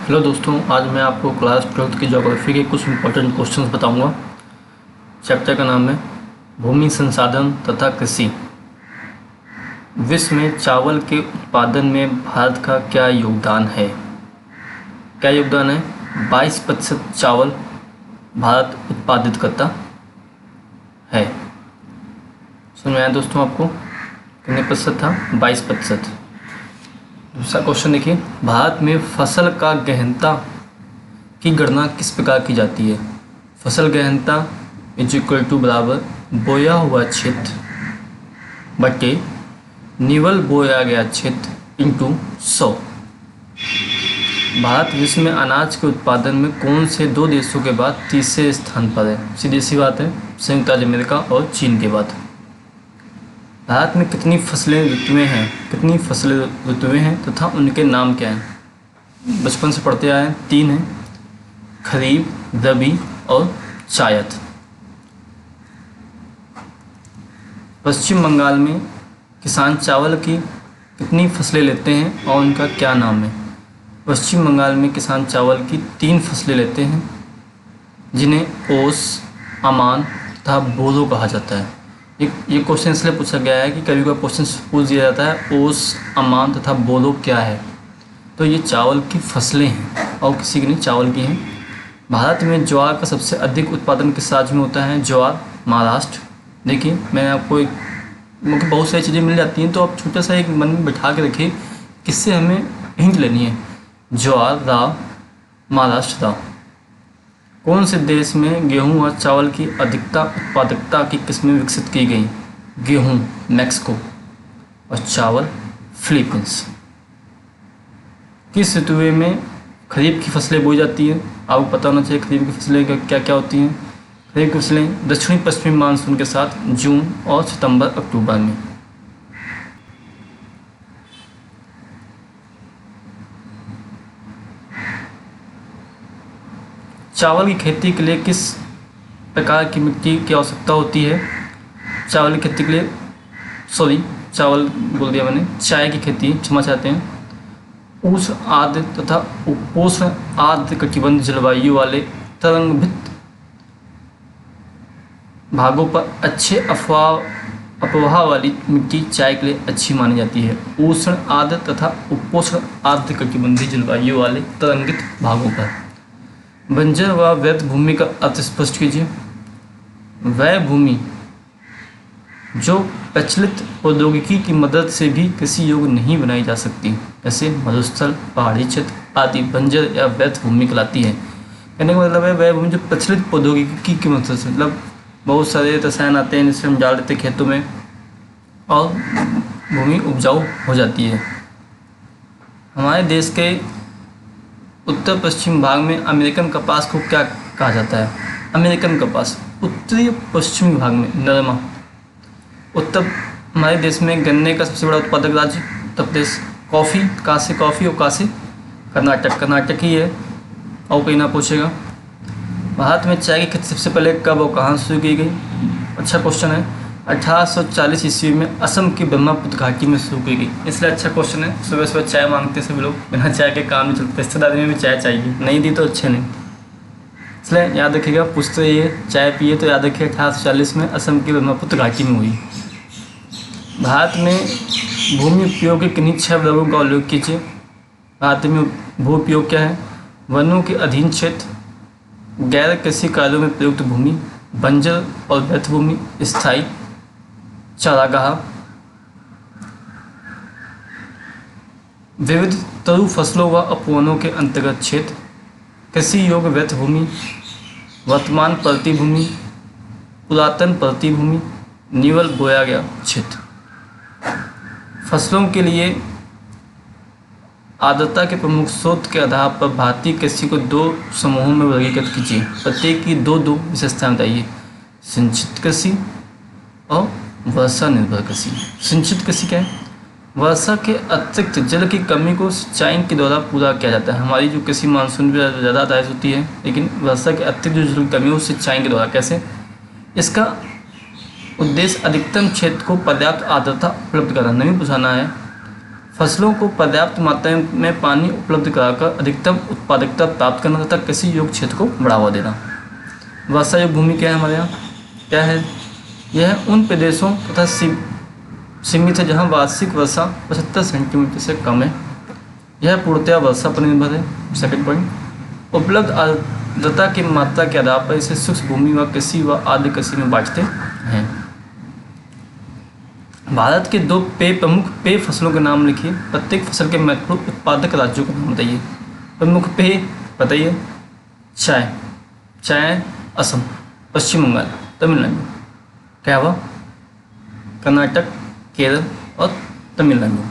Hello दोस्तों, आज मैं आपको क्लास 12th की ज्योग्राफी के कुछ इंपॉर्टेंट क्वेश्चंस बताऊंगा। चैप्टर का नाम है भूमि संसाधन तथा कृषि। विश्व में चावल के उत्पादन में भारत का क्या योगदान है? क्या योगदान है? 22% चावल भारत उत्पादित करता है। समझ में आया दोस्तों आपको? कितने प्रतिशत था? 22%। दूसरा क्वेश्चन देखिए, भारत में फसल का गहनता की गणना किस प्रकार की जाती है? फसल गहनता इज इक्वल टू बराबर बोया हुआ क्षेत्र बटे निवल बोया गया क्षेत्र इंटू 100। भारत विश्व में अनाज के उत्पादन में कौन से दो देशों के बाद तीसरे स्थान पर है? सीधी सी बात है, संयुक्त राज्य अमेरिका और चीन के बाद। भारत में कितनी ऋतुएं हैं तथा उनके नाम क्या हैं? बचपन से पढ़ते आए हैं, 3 हैं, खरीफ, रबी और जायद। पश्चिम बंगाल में किसान चावल की कितनी फसलें लेते हैं और उनका क्या नाम है? पश्चिम बंगाल में किसान चावल की 3 फसलें लेते हैं जिन्हें ओस, अमान तथा बोरो कहा जाता है। ये क्वेश्चन इसलिए पूछा गया है कि कभी कोई क्वेश्चन पूछ दिया जाता है ओस, अमान तथा बोरो क्या है, तो ये चावल की फसलें हैं और किसी की नहीं, चावल की हैं। भारत में ज्वार का सबसे अधिक उत्पादन किस राज्य में होता है? ज्वार महाराष्ट्र। देखिए, मैंने आपको मुझे बहुत सारी चीज़ें मिल जाती हैं, तो आप छोटा सा एक मन में बैठा के रखिए, किससे हमें हिंट लेनी है। ज्वार रा, महाराष्ट्र रा। कौन से देश में गेहूं और चावल की अधिकता उत्पादकता की किस्में विकसित की गई? गेहूं मैक्सिको और चावल फिलीपींस। किस ऋतु में खरीफ की फसलें बोई जाती हैं? आपको पता होना चाहिए खरीफ की फसलें क्या क्या होती हैं। खरीफ की फसलें दक्षिणी पश्चिमी मानसून के साथ जून और सितंबर अक्टूबर में। चावल की खेती के लिए किस प्रकार की मिट्टी की आवश्यकता होती है? चावल की खेती के लिए चावल बोल दिया मैंने, चाय की खेती, क्षमा चाहते हैं। उष्ण आर्द्र तथा उपोष्ण आर्द्र कटिबंध जलवायु वाले तरंगित भागों पर अच्छे अपवाह वाली मिट्टी चाय के लिए अच्छी मानी जाती है। उष्ण आर्द्र तथा उपोष्ण आर्द्र कटिबंधीय जलवायु वाले तरंगित भागों पर। बंजर व व्यर्थ भूमि का अर्थ स्पष्ट कीजिए। वह भूमि जो प्रचलित प्रौद्योगिकी की मदद से भी कृषि योग्य नहीं बनाई जा सकती, जैसे मरुस्थल, पहाड़ी क्षेत्र आदि बंजर या व्यर्थ भूमि कहलाती है। कहने का मतलब है वह भूमि जो प्रचलित प्रौद्योगिकी की मदद से, मतलब बहुत सारे रसायन आते हैं जिससे हम डाल देते हैं खेतों में और भूमि उपजाऊ हो जाती है। हमारे देश के उत्तर पश्चिम भाग में अमेरिकन कपास को क्या कहा जाता है? अमेरिकन कपास। उत्तरी पश्चिमी भाग में नरमा। हमारे देश में गन्ने का सबसे बड़ा उत्पादक राज्य उत्तर प्रदेश। कॉफ़ी, कहाँ से कॉफ़ी और कहाँ से? कर्नाटक ही है और कहीं ना पूछेगा। भारत में चाय की खेती सबसे पहले कब और कहाँ शुरू की गई? अच्छा क्वेश्चन है। 1840 ईस्वी में असम की ब्रह्मपुत्र घाटी में शुरू की गई, इसलिए अच्छा क्वेश्चन है। सुबह सुबह चाय मांगते सभी लोग, बिना चाय के काम नहीं चलते। रिश्तेदारी में भी चाय चाहिए, नहीं दी तो अच्छे नहीं, इसलिए याद रखिएगा। पूछते रहिए, चाय पिए तो याद रखिए 1840 में असम की ब्रह्मपुत्र घाटी में हुई। भारत में भूमि उपयोग के किन्हीं 6 वर्गों का उल्लेख कीजिए। भारत में भू उपयोग क्या है? वनों के अधीन क्षेत्र, गैर कृषि कार्यों में प्रयुक्त भूमि, बंजर और व्यर्थ भूमि, स्थायी चारागाह, विविध तरु फसलों व उपवनों के अंतर्गत क्षेत्र, कृषि योग्य व्यर्थ भूमि, वर्तमान परती भूमि, पुरातन परती भूमि, निवल बोया गया क्षेत्र। फसलों के लिए आर्द्रता के प्रमुख स्रोत के आधार पर भारतीय कृषि को 2 समूहों में वर्गीकृत कीजिए। प्रत्येक की 2 विशेषताएं बताइए। सिंचित कृषि और वर्षा निर्भर कृषि। सिंचित कृषि क्या है? वर्षा के अतिरिक्त जल की कमी को सिंचाई के द्वारा पूरा किया जाता है। हमारी जो कृषि मानसून पर ज़्यादा आधारित होती है, लेकिन वर्षा के अतिरिक्त जो जल की कमी है वो सिंचाई के द्वारा। कैसे? इसका उद्देश्य अधिकतम क्षेत्र को पर्याप्त आर्द्रता उपलब्ध कराना, नहीं पूछाना है। फसलों को पर्याप्त मात्रा में पानी उपलब्ध कराकर अधिकतम उत्पादकता प्राप्त करना तथा कृषि योग्य क्षेत्र को बढ़ावा देना। वर्षा योग्य भूमि क्या है हमारे यहाँ, क्या है, यह उन प्रदेशों तथा सीमित है जहाँ वार्षिक वर्षा 75 सेंटीमीटर से कम है। यह पूर्णतया वर्षा पर निर्भर है। सेकंड पॉइंट, उपलब्ध आर्द्रता की मात्रा के आधार पर इसे शुष्क भूमि व कृषि व आर्द्र कृषि में बांटते हैं। भारत के 2 प्रमुख पेय फसलों के नाम लिखिए। प्रत्येक फसल के महत्वपूर्ण उत्पादक राज्यों का नाम बताइए। प्रमुख पेय बताइए। चाय असम, पश्चिम बंगाल, तमिलनाडु। क्या हुआ, कर्नाटक, केरल और तमिलनाडु।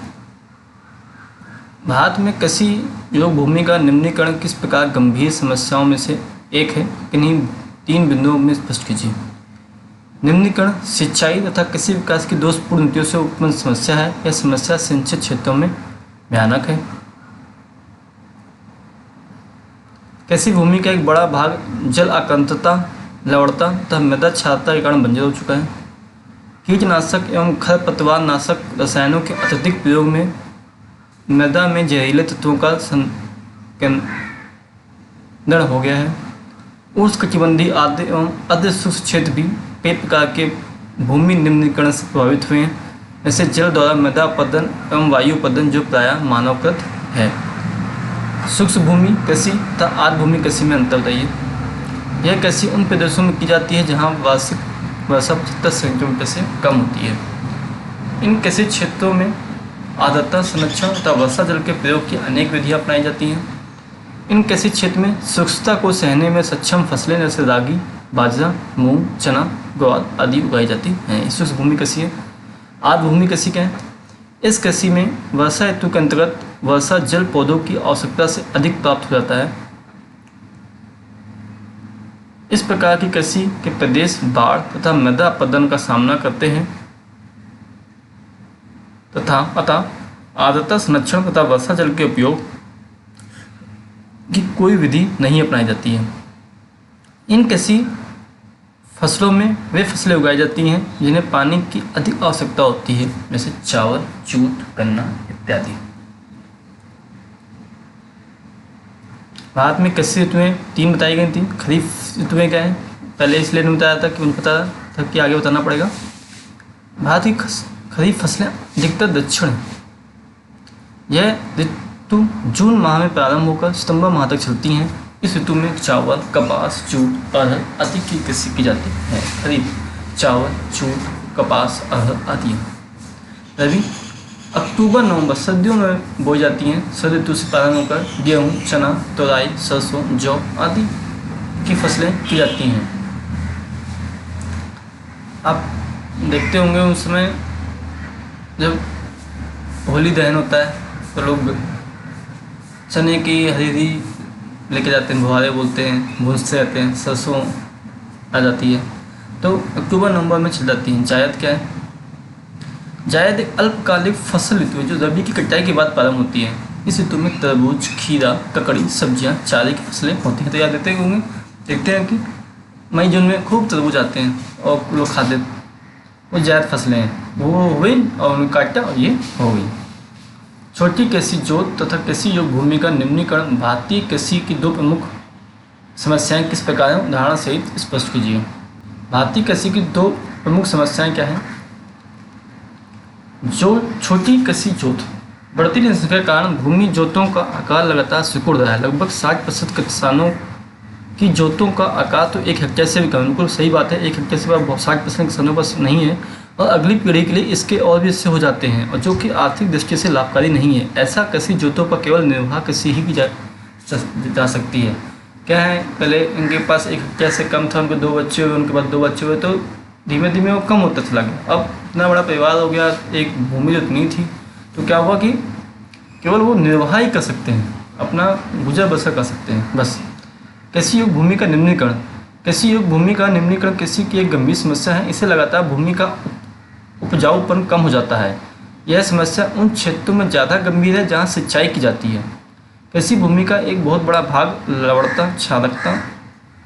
भारत में कृषि योग्य भूमि का निम्नीकरण किस प्रकार गंभीर समस्याओं में से एक है, किन्हीं 3 बिंदुओं में स्पष्ट कीजिए। निम्नीकरण सिंचाई तथा कृषि विकास की दोषपूर्ण नीतियों से उत्पन्न समस्या है। यह समस्या सिंचित क्षेत्रों में भयानक है। कृषि भूमि का एक बड़ा भाग जल आक्रांतता, लवणता तथा मृदा क्षारता के कारण बंजर हो चुका है। कीटनाशक एवं खरपतवार नाशक रसायनों के अत्यधिक प्रयोग में मृदा में जहरीले तत्वों का संकेंद्रण हो गया है। उष्णकटिबंधीय आर्द्र एवं अर्ध शुष्क क्षेत्र भी कई प्रकार के भूमि निम्नीकरण से प्रभावित हुए हैं, जैसे जल द्वारा मृदा अपरदन एवं वायु अपरदन जो प्रायः मानवकृत है। शुष्क भूमि कृषि तथा आर्द्र भूमि कृषि में अंतर बताइए। यह कृषि उन प्रदेशों में की जाती है जहाँ वार्षिक वर्षा 75 सेंटीमीटर से कम होती है। इन कृषि क्षेत्रों में आर्द्रता संरक्षण तथा वर्षा जल के प्रयोग की अनेक विधियाँ अपनाई जाती हैं। इन कृषि क्षेत्र में शुष्कता को सहने में सक्षम फसलें जैसे रागी, बाजरा, मूंग, चना, ग्वार आदि उगाई जाती हैं। इस शुष्क भूमि कृषि है। आर्द्र भूमि कृषि क्या है, इस कृषि में वर्षा ऋतु के अंतर्गत वर्षा जल पौधों की आवश्यकता से अधिक प्राप्त हो जाता है। इस प्रकार की कृषि के प्रदेश बाढ़ तथा मृदा अपरदन का सामना करते हैं तथा अतः आर्द्रता संरक्षण तथा वर्षा जल के उपयोग की कोई विधि नहीं अपनाई जाती है। इन कृषि फसलों में वे फसलें उगाई जाती हैं जिन्हें पानी की अधिक आवश्यकता होती है, जैसे चावल, जूट, गन्ना इत्यादि। भारत में कृषि ऋतुएं 3 बताई गई थी। खरीफ ऋतुएं क्या है, पहले इसलिए नहीं बताया था कि उन्हें पता था कि आगे बताना पड़ेगा। भारत की खरीफ फसलें अधिकतर दक्षिण हैं। यह ऋतु जून माह में प्रारंभ होकर सितंबर माह तक चलती हैं। इस ऋतु में चावल, कपास, जूट, अरहर आदि की कृषि की जाती है। खरीफ चावल, जूट, कपास, अरहर आदि। रबी अक्टूबर नवंबर सर्दियों में बोई जाती हैं। शरद ऋतु से प्रारंभ होकर गेहूँ, चना, तोरई, सरसों, जौ आदि की फसलें की जाती हैं। आप देखते होंगे उस समय जब होली दहन होता है तो लोग चने की हरीरी लेके जाते हैं, बुहारे बोलते हैं, भूंजते रहते हैं, सरसों आ जाती है तो अक्टूबर नवंबर में चल जाती हैं। जायद क्या है, जायद एक अल्पकालिक फसल ऋतु है जो रबी की कटाई के बाद प्रारंभ होती है। इस ऋतु में तरबूज, खीरा, ककड़ी, सब्जियां, चारे की फसलें होती हैं। तो याद देते होंगे, देखते हैं कि मई जून में खूब तरबूज आते हैं और लोग खाते, वो जायद फसलें हैं, वो हो गई और उन्हें काटा और ये हो गई। छोटी कृषि जोत तथा कृषि योग्य भूमि का निम्नीकरण भारतीय कृषि की 2 प्रमुख समस्याएं किस प्रकार हैं, उदाहरण सहित स्पष्ट कीजिए। भारतीय कृषि की 2 प्रमुख समस्याएं क्या हैं। जो छोटी कृषि जोत, बढ़ती जनसंख्या के कारण भूमि जोतों का आकार लगातार सिकुड़ रहा है। लगभग 60% किसानों की जोतों का आकार तो 1 हेक्टेयर से भी कम। बिल्कुल सही बात है, 1 हेक्टेयर से 60% किसानों पास नहीं है और अगली पीढ़ी के लिए इसके और भी इससे हो जाते हैं, और जो कि आर्थिक दृष्टि से लाभकारी नहीं है। ऐसा कृषि जोतों पर केवल निर्वाह कृषि ही की जा सकती है। क्या है, पहले इनके पास 1 हेक्टेयर से कम था, उनके 2 बच्चे हुए, उनके बाद 2 बच्चे हुए, तो धीमे धीमे वो कम होता चला गया। अब इतना बड़ा परिवार हो गया, एक भूमि जो इतनी थी, तो क्या हुआ कि केवल वो निर्वाह ही कर सकते हैं, अपना गुजर बसर कर सकते हैं बस। कृषि योग्य भूमि का निम्नीकरण, कृषि योग्य भूमि का निम्नीकरण कृषि की एक गंभीर समस्या है। इससे लगातार भूमि का उपजाऊपन कम हो जाता है। यह समस्या उन क्षेत्रों में ज़्यादा गंभीर है जहाँ सिंचाई की जाती है। कृषि भूमि का एक बहुत बड़ा भाग लवणता, क्षारकता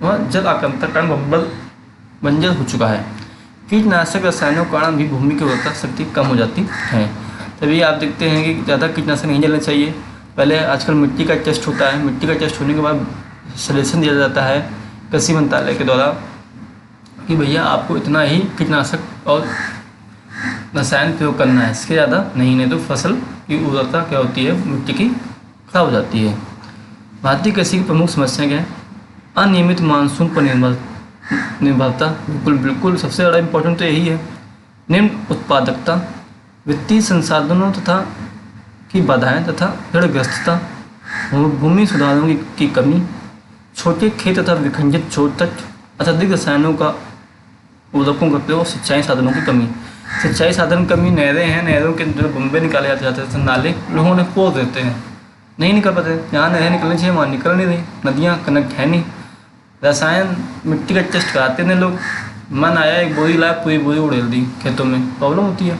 व जल आक्रांता कारण बंजर हो चुका है। कीटनाशक रसायनों के कारण भी भूमि की उर्वरता शक्ति कम हो जाती है। तभी आप देखते हैं कि ज़्यादा कीटनाशक नहीं डालना चाहिए। पहले आजकल मिट्टी का टेस्ट होता है, मिट्टी का टेस्ट होने के बाद सजेशन दिया जाता है कृषि मंत्रालय के द्वारा कि भैया आपको इतना ही कीटनाशक और रसायन प्रयोग करना है, इसके ज़्यादा नहीं तो फसल की उर्वरता क्या होती है, मिट्टी की खराब हो जाती है। भारतीय कृषि की प्रमुख समस्या क्या है? अनियमित मानसून पर निर्भरता। बिल्कुल सबसे बड़ा इम्पोर्टेंट तो यही है। निम्न उत्पादकता, वित्तीय संसाधनों तथा की बाधाएं तथा ऋणग्रस्तता, भूमि सुधारों की कमी, छोटे खेत तथा विखंडित छोर तट, अत्यधिक रसायनों का उर्वरकों का प्रयोग, सिंचाई साधनों की कमी। सिंचाई साधन कमी, नहरें हैं, नहरों के जो बम्बे निकाले जाते थे, नाले लोगों ने खोद देते हैं, नहीं निकल पाते। जहाँ नहरें निकलनी चाहिए वहाँ निकल नहीं रही, नदियाँ कनेक्ट है नहीं। रसायन मिट्टी का टेस्ट कराते थे लोग, मन आया एक बोरी लाया, पूरी बोरी उड़ेल दी खेतों में, प्रॉब्लम होती है।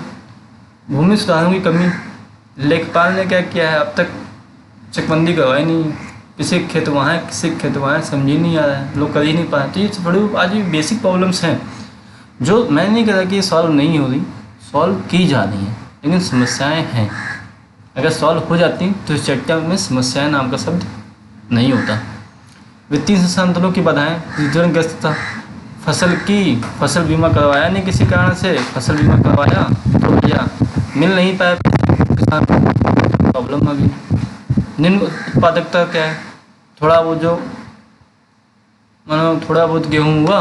भूमि सुधारों की कमी, लेखपाल ने क्या किया है, अब तक चकबंदी करवाई नहीं, किसी खेत वहाँ है, किसी खेत वहाँ है, समझ ही नहीं आ रहा है, लोग कर ही नहीं पा रहे। तो ये बड़ी आज भी बेसिक प्रॉब्लम्स हैं जो मैं नहीं कह रहा कि ये सॉल्व नहीं हो रही, सॉल्व की जा रही हैं, लेकिन समस्याएं हैं। अगर सॉल्व हो जाती तो इस चर्चा में समस्याएं नाम का शब्द नहीं होता। वित्तीय संसाधनों की बाधाएं, ऋणग्रस्तता, फसल बीमा करवाया नहीं किसी कारण से, फसल बीमा करवाया तो भैया मिल नहीं पाया किसान को, प्रॉब्लम आ गई। निम्न उत्पादकता क्या है? थोड़ा वो जो मानो थोड़ा बहुत गेहूँ हुआ,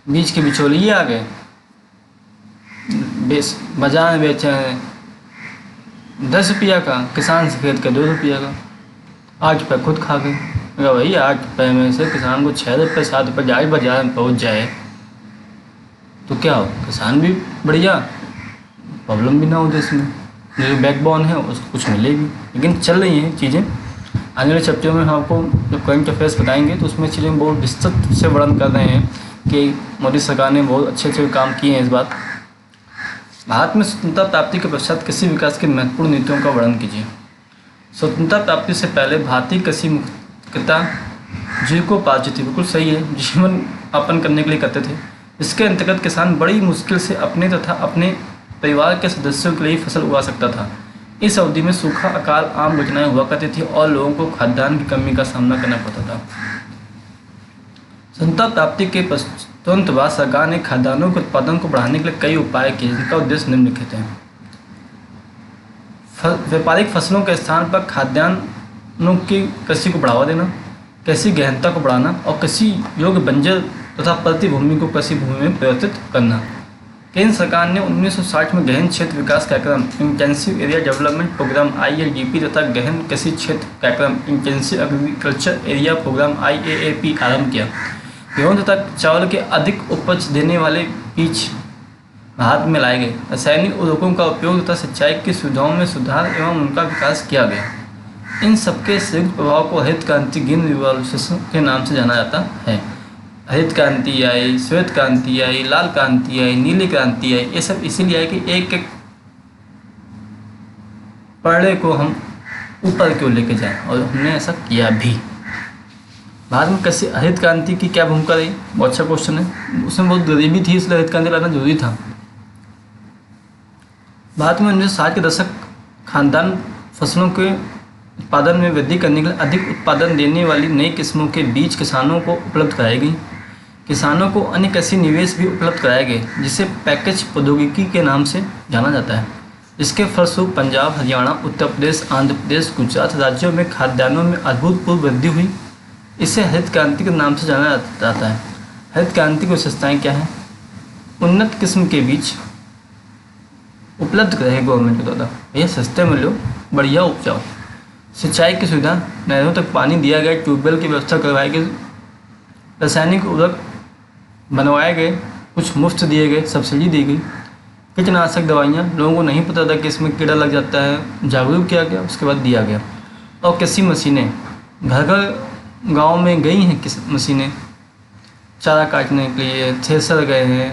बीज के बिचौलिए आ गए, बाजार में बेचे हैं 10 रुपया का, किसान से खरीद कर 2 रुपया का, 8 रुपये खुद खा गए। अगर भाई 8 रुपये में से किसान को 6 रुपये 7 रुपये जाए बाजार में पहुँच जाए तो क्या हो, किसान भी बढ़िया, प्रॉब्लम भी ना हो देश में, जो बैकबोन है उसको कुछ मिलेगी। लेकिन चल रही हैं चीज़ें, आने वाले चैप्टर में हम आपको जब करंट अफेयर्स बताएंगे तो उसमें चीज़ें बहुत विस्तृत से वर्णन कर रहे हैं कि मोदी सरकार ने बहुत अच्छे काम किए हैं इस बार। भारत में स्वतंत्रता प्राप्ति के पश्चात कृषि विकास की महत्वपूर्ण नीतियों का वर्णन कीजिए। स्वतंत्रता प्राप्ति से पहले भारतीय कृषि मुख्यतः जीविकोपार्जित थी, बिल्कुल सही है, जीवन यापन करने के लिए करते थे। इसके अंतर्गत किसान बड़ी मुश्किल से अपने तथा अपने परिवार के सदस्यों के लिए फसल उगा सकता था। इस अवधि में सूखा, अकाल आम घटनाएं हुआ करती थी और लोगों को खाद्यान्न की कमी का सामना करना पड़ता था। स्वतंत्रता प्राप्ति के तुरंत बाद सरकार ने खाद्यान्नों के उत्पादन को बढ़ाने के लिए कई उपाय किए, जिनका उद्देश्य निम्नलिखित है। व्यापारिक फसलों के स्थान पर खाद्यान्नों की कृषि को बढ़ावा देना, कृषि गहनता को बढ़ाना और कृषि योग्य बंजर तथा प्रति भूमि को कृषि भूमि में परिवर्तित करना। केंद्र सरकार ने 1960 में गहन क्षेत्र विकास कार्यक्रम intensive area development programme ILDP तथा गहन कृषि क्षेत्र कार्यक्रम intensive agriculture area programme IAAP आरंभ किया। गेहूँ तथा चावल के अधिक उपज देने वाले बीज भारत में लाए गए। रासायनिक उर्वरकों का उपयोग तथा सिंचाई की सुविधाओं में सुधार एवं उनका विकास किया गया। इन सबके संयुक्त प्रभाव को हरित क्रांति, ग्रीन रिवॉल्यूशन के नाम से जाना जाता है। हरित क्रांति आई, श्वेत क्रांति आई, लाल क्रांति आई, नीली क्रांति आई, ये सब इसीलिए आई कि एक एक पढ़े को हम ऊपर क्यों लेके जाएं, और हमने ऐसा किया भी। भारत में कैसे हरित क्रांति की क्या भूमिका रही? बहुत अच्छा क्वेश्चन है। उसमें बहुत गरीबी थी, इसलिए हरित क्रांति लाना जरूरी था। भारत में 1960 के दशक खाद्यान्न फसलों के उत्पादन में वृद्धि करने के लिए अधिक उत्पादन देने वाली नई किस्मों के बीज किसानों को उपलब्ध कराई गई। किसानों को अन्य कृषि निवेश भी उपलब्ध कराए गए, जिसे पैकेज प्रौद्योगिकी के नाम से जाना जाता है। इसके फलस्वरूप पंजाब, हरियाणा, उत्तर प्रदेश, आंध्र प्रदेश, गुजरात राज्यों में खाद्यान्नों में अभूतपूर्व वृद्धि हुई। इसे हरित क्रांति के नाम से जाना जाता है। हरित क्रांति की विशेषताएँ क्या हैं? उन्नत किस्म के बीज उपलब्ध रहे गवर्नमेंट के द्वारा, भैया सस्ते में लो, बढ़िया उपजाओ। सिंचाई की सुविधा, नहरों तक पानी दिया गया, ट्यूबवेल की व्यवस्था करवाई गई, रासायनिक उर्वरक बनवाए गए, कुछ मुफ्त दिए गए, सब्सिडी दी गई। कीटनाशक दवाइयाँ, लोगों को नहीं पता था कि इसमें कीड़ा लग जाता है, जागरूक किया गया, उसके बाद दिया गया। और कृषि मशीनें, घर घर गाँव में गई हैं मशीनें, चारा काटने के लिए थ्रेसर गए हैं,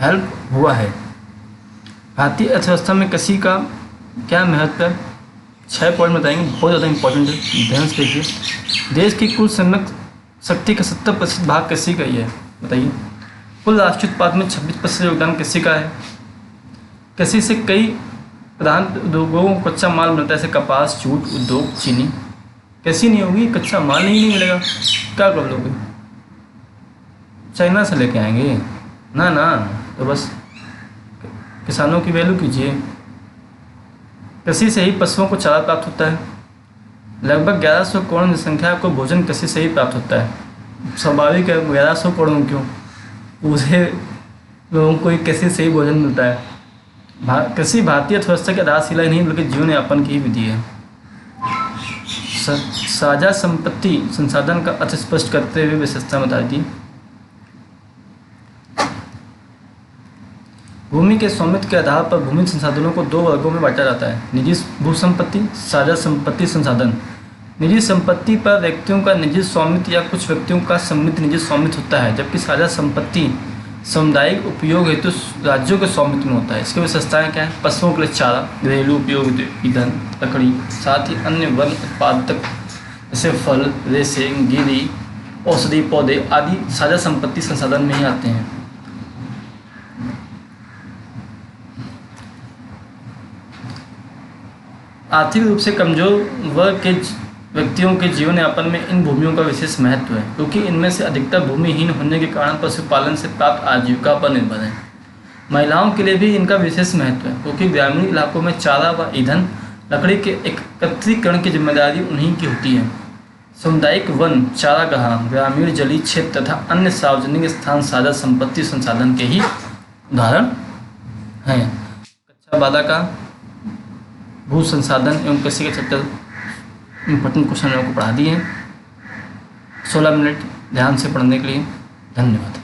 हेल्प हुआ है। भारतीय अर्थव्यवस्था में कृषि का क्या महत्व है? 6 पॉइंट बताएंगे, बहुत ज़्यादा इंपॉर्टेंट है, ध्यान से देखिए। देश की कुल श्रमिक शक्ति का 70% भाग कृषि का ही है। बताइए, कुल राष्ट्रीय उत्पाद में 26% योगदान कृषि का है। कृषि से कई प्रधान उद्योगों को कच्चा माल मिलता है, जैसे कपास, जूट उद्योग, चीनी। कैसी नहीं होगी, कच्चा माल नहीं मिलेगा, क्या कर लोगे? चाइना से लेके आएंगे ना ना। तो बस किसानों की वैल्यू कीजिए। कृषि से ही पशुओं को चारा प्राप्त होता है। लगभग 1100 करोड़ जनसंख्या को भोजन कृषि से ही प्राप्त होता है। स्वाभाविक है, 1100 करोड़ क्यों, पूरे लोगों को ही कृषि से ही भोजन मिलता है। कृषि भारतीय अर्थव्यवस्था की आधारशिला ही नहीं बल्कि जीवन यापन की ही विधि है। साझा संपत्ति संसाधन का अर्थ स्पष्ट करते हुए विशेषता बता दी। भूमि के स्वामित्व के आधार पर भूमि संसाधनों को 2 वर्गों में बांटा जाता है, निजी भू संपत्ति, साझा संपत्ति संसाधन। निजी संपत्ति पर व्यक्तियों का निजी स्वामित्व या कुछ व्यक्तियों का सम्मिलित निजी स्वामित्व होता है, जबकि साझा संपत्ति सामुदायिक उपयोग हेतु राज्यों के स्वामित्व में होता है। इसकी विशेषताएं क्या है? पशुओं के लिए चारा, घरेलू उपयोग, ईंधन, लकड़ी, साथ ही अन्य वन उत्पादक जैसे फल, रेशे, गिरी, औषधि पौधे आदि साझा संपत्ति संसाधन में ही आते हैं। आर्थिक रूप से कमजोर वर्ग के व्यक्तियों के जीवन यापन में इन भूमियों का विशेष महत्व है, क्योंकि इनमें से अधिकतर भूमिहीन होने के कारण पशुपालन से प्राप्त आजीविका पर निर्भर है। महिलाओं के लिए भी इनका विशेष महत्व है, क्योंकि ग्रामीण इलाकों में चारा व ईंधन, लकड़ी के एकत्रीकरण की जिम्मेदारी उन्हीं की होती है। सामुदायिक वन, चारागाह, ग्रामीण जलीय क्षेत्र तथा अन्य सार्वजनिक स्थान साझा संपत्ति संसाधन के ही उदाहरण हैं। कक्षा 12 का भू संसाधन एवं कृषि के चैप्टर इंपॉर्टेंट क्वेश्चन को पढ़ा दिए। 16 मिनट ध्यान से पढ़ने के लिए धन्यवाद।